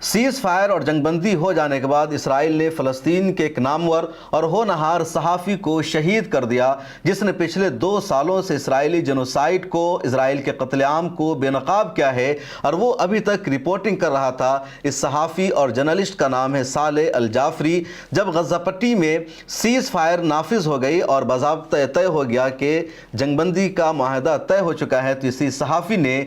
Cease fire اور جنگ بندی ہو جانے کے بعد اسرائیل نے فلسطین کے ایک نامور اور ہونہار صحافی کو شہید کر دیا، جس نے پچھلے 2 سالوں سے اسرائیلی جنوسائیڈ کو، اسرائیل کے قتل عام کو بے نقاب کیا ہے، اور وہ ابھی تک رپورٹنگ کر رہا تھا۔ اس صحافی اور جرنلسٹ کا نام ہے صالح الجعفری۔ جب غزہ پٹی میں سیز فائر نافذ ہو گئی اور باضابطہ طے ہو گیا کہ جنگ بندی کا معاہدہ طے ہو چکا ہے، تو اسی صحافی نے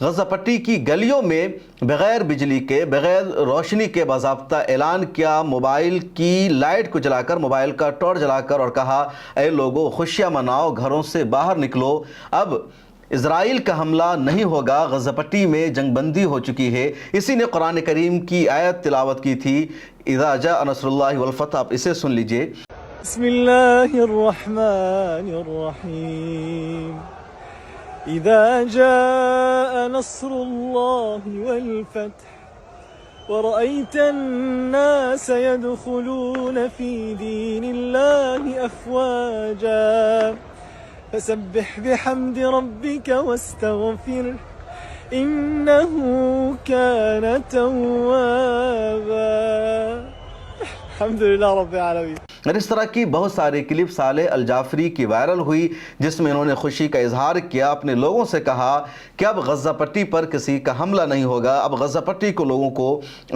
غزہ پٹی کی گلیوں میں بغیر بجلی کے، بغیر روشنی کے باضابطہ اعلان کیا، موبائل کی لائٹ کو جلا کر، موبائل کا ٹارچ جلا کر، اور کہا اے لوگو خوشیاں مناؤ، گھروں سے باہر نکلو، اب اسرائیل کا حملہ نہیں ہوگا، غزہ پٹی میں جنگ بندی ہو چکی ہے۔ اسی نے قرآن کریم کی آیت تلاوت کی تھی، اذا جاء نصر اللہ والفتح۔ آپ اسے سن لیجئے۔ بسم اللہ الرحمن الرحیم اذا جاء نصر اللہ والفتح ورأيت الناس يدخلون في دين الله أفواجا فسبح بحمد ربك واستغفره إنه كان توابا۔ الحمد لله رب العالمين۔ اور اس طرح کی بہت ساری کلپ صالح الجعفری کی وائرل ہوئی، جس میں انہوں نے خوشی کا اظہار کیا، اپنے لوگوں سے کہا کہ اب غزہ پٹی پر کسی کا حملہ نہیں ہوگا، اب غزہ پٹی کو لوگوں کو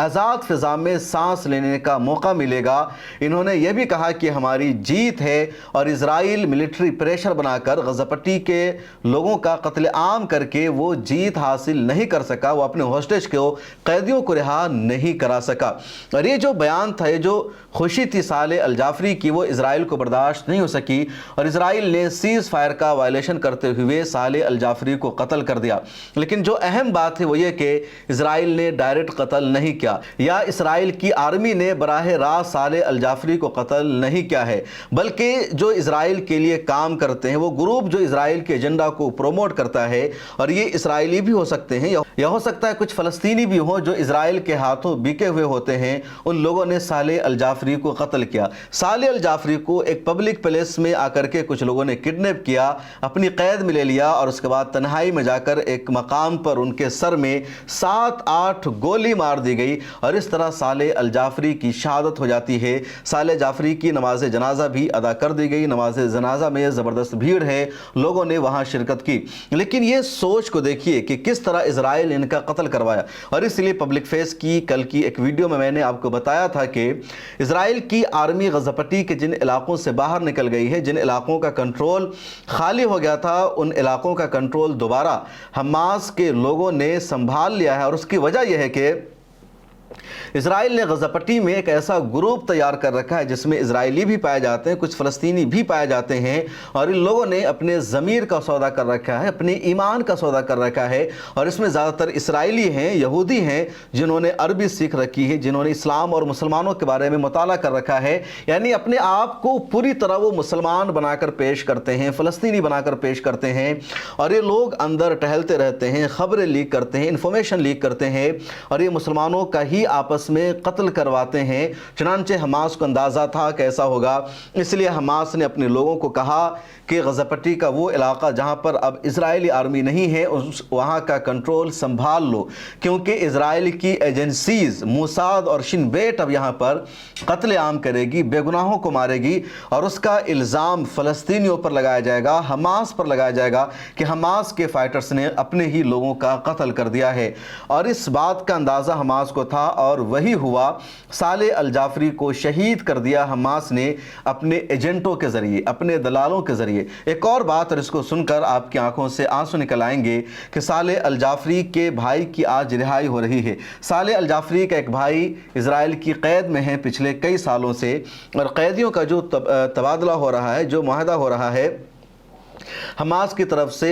آزاد فضا میں سانس لینے کا موقع ملے گا۔ انہوں نے یہ بھی کہا کہ ہماری جیت ہے، اور اسرائیل ملٹری پریشر بنا کر غزہ پٹی کے لوگوں کا قتل عام کر کے وہ جیت حاصل نہیں کر سکا، وہ اپنے ہوسٹیج کو، قیدیوں کو رہا نہیں کرا سکا۔ اور یہ جو بیان تھا، یہ جو خوشی تھی صالح الجعفری کی، وہ اسرائیل کو برداشت نہیں ہو سکی، اور اسرائیل نے سیز فائر کا وائلیشن کرتے ہوئے صالح الجعفری کو قتل کر دیا۔ لیکن جو اہم بات ہے وہ یہ کہ اسرائیل نے ڈائریکٹ قتل نہیں کیا، یا اسرائیل کی آرمی نے براہ راست صالح الجعفری کو قتل نہیں کیا ہے، بلکہ جو اسرائیل کے لیے کام کرتے ہیں، وہ گروپ جو اسرائیل کے ایجنڈا کو پروموٹ کرتا ہے، اور یہ اسرائیلی بھی ہو سکتے ہیں یا ہو سکتا ہے کچھ فلسطینی بھی ہوں جو اسرائیل کے ہاتھوں بکے ہوئے ہوتے ہیں، ان لوگوں نے صالح الجعفری کو قتل کیا۔ صالح الجعفری کو ایک پبلک پلیس میں آ کر کے کچھ لوگوں نے کڈنیپ کیا، اپنی قید میں لے لیا، اور اس کے بعد تنہائی میں جا کر ایک مقام پر ان کے سر میں 7-8 گولی مار دی گئی، اور اس طرح صالح الجعفری کی شہادت ہو جاتی ہے۔ صالح جعفری کی نماز جنازہ بھی ادا کر دی گئی، نماز جنازہ میں زبردست بھیڑ ہے، لوگوں نے وہاں شرکت کی۔ لیکن یہ سوچ کو دیکھیے کہ کس طرح اسرائیل نے ان کا قتل کروایا، اور اس لیے پبلک فیس کی کل کی ایک ویڈیو میں نے آپ کو بتایا تھا کہ اسرائیل کی آرمی غزہ پٹی کے جن علاقوں سے باہر نکل گئی ہے، جن علاقوں کا کنٹرول خالی ہو گیا تھا، ان علاقوں کا کنٹرول دوبارہ حماس کے لوگوں نے سنبھال لیا ہے، اور اس کی وجہ یہ ہے کہ اسرائیل نے غزہ پٹی میں ایک ایسا گروپ تیار کر رکھا ہے جس میں اسرائیلی بھی پائے جاتے ہیں، کچھ فلسطینی بھی پائے جاتے ہیں، اور ان لوگوں نے اپنے ضمیر کا سودا کر رکھا ہے، اپنے ایمان کا سودا کر رکھا ہے، اور اس میں زیادہ تر اسرائیلی ہیں، یہودی ہیں، جنہوں نے عربی سیکھ رکھی ہے، جنہوں نے اسلام اور مسلمانوں کے بارے میں مطالعہ کر رکھا ہے، یعنی اپنے آپ کو پوری طرح وہ مسلمان بنا کر پیش کرتے ہیں، فلسطینی بنا کر پیش کرتے ہیں، اور یہ لوگ اندر ٹہلتے رہتے ہیں، خبریں لیک کرتے ہیں، انفارمیشن لیک کرتے ہیں، اور یہ مسلمانوں کا ہی آپس میں قتل کرواتے ہیں۔ چنانچہ حماس کو اندازہ تھا کہ ایسا ہوگا، اس لیے حماس نے اپنے لوگوں کو کہا کہ غزہ پٹی کا وہ علاقہ جہاں پر اب اسرائیلی آرمی نہیں ہے، وہاں کا کنٹرول سنبھال لو، کیونکہ اسرائیل کی ایجنسیز موساد اور شن بیٹ اب یہاں پر قتل عام کرے گی، بے گناہوں کو مارے گی، اور اس کا الزام فلسطینیوں پر لگایا جائے گا، حماس پر لگایا جائے گا کہ حماس کے فائٹرز نے اپنے ہی لوگوں کا قتل کر دیا ہے۔ اور اس بات کا اندازہ حماس کو تھا، اور وہی ہوا۔ صالح الجعفری کو شہید کر دیا حماس نے اپنے ایجنٹوں کے ذریعے، اپنے دلالوں کے ذریعے۔ ایک اور بات، اور اس کو سن کر آپ کی آنکھوں سے آنسو نکل آئیں گے، کہ صالح الجعفری کے بھائی کی آج رہائی ہو رہی ہے۔ صالح الجعفری کا ایک بھائی اسرائیل کی قید میں ہے پچھلے کئی سالوں سے، اور قیدیوں کا جو تبادلہ ہو رہا ہے، جو معاہدہ ہو رہا ہے، حماس کی طرف سے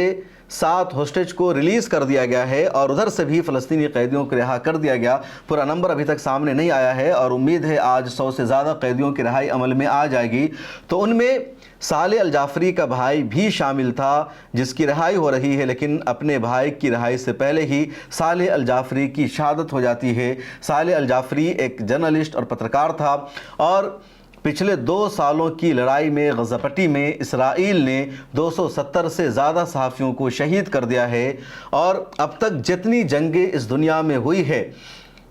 7 ہوسٹیج کو ریلیز کر دیا گیا ہے، اور ادھر سے بھی فلسطینی قیدیوں کو رہا کر دیا گیا۔ پورا نمبر ابھی تک سامنے نہیں آیا ہے، اور امید ہے آج 100 سے زیادہ قیدیوں کی رہائی عمل میں آ جائے گی۔ تو ان میں صالح الجعفری کا بھائی بھی شامل تھا، جس کی رہائی ہو رہی ہے، لیکن اپنے بھائی کی رہائی سے پہلے ہی صالح الجعفری کی شہادت ہو جاتی ہے۔ صالح الجعفری ایک جرنلسٹ اور پترکار تھا، اور پچھلے 2 سالوں کی لڑائی میں غزہ پٹی میں اسرائیل نے 270 سے زیادہ صحافیوں کو شہید کر دیا ہے، اور اب تک جتنی جنگیں اس دنیا میں ہوئی ہے،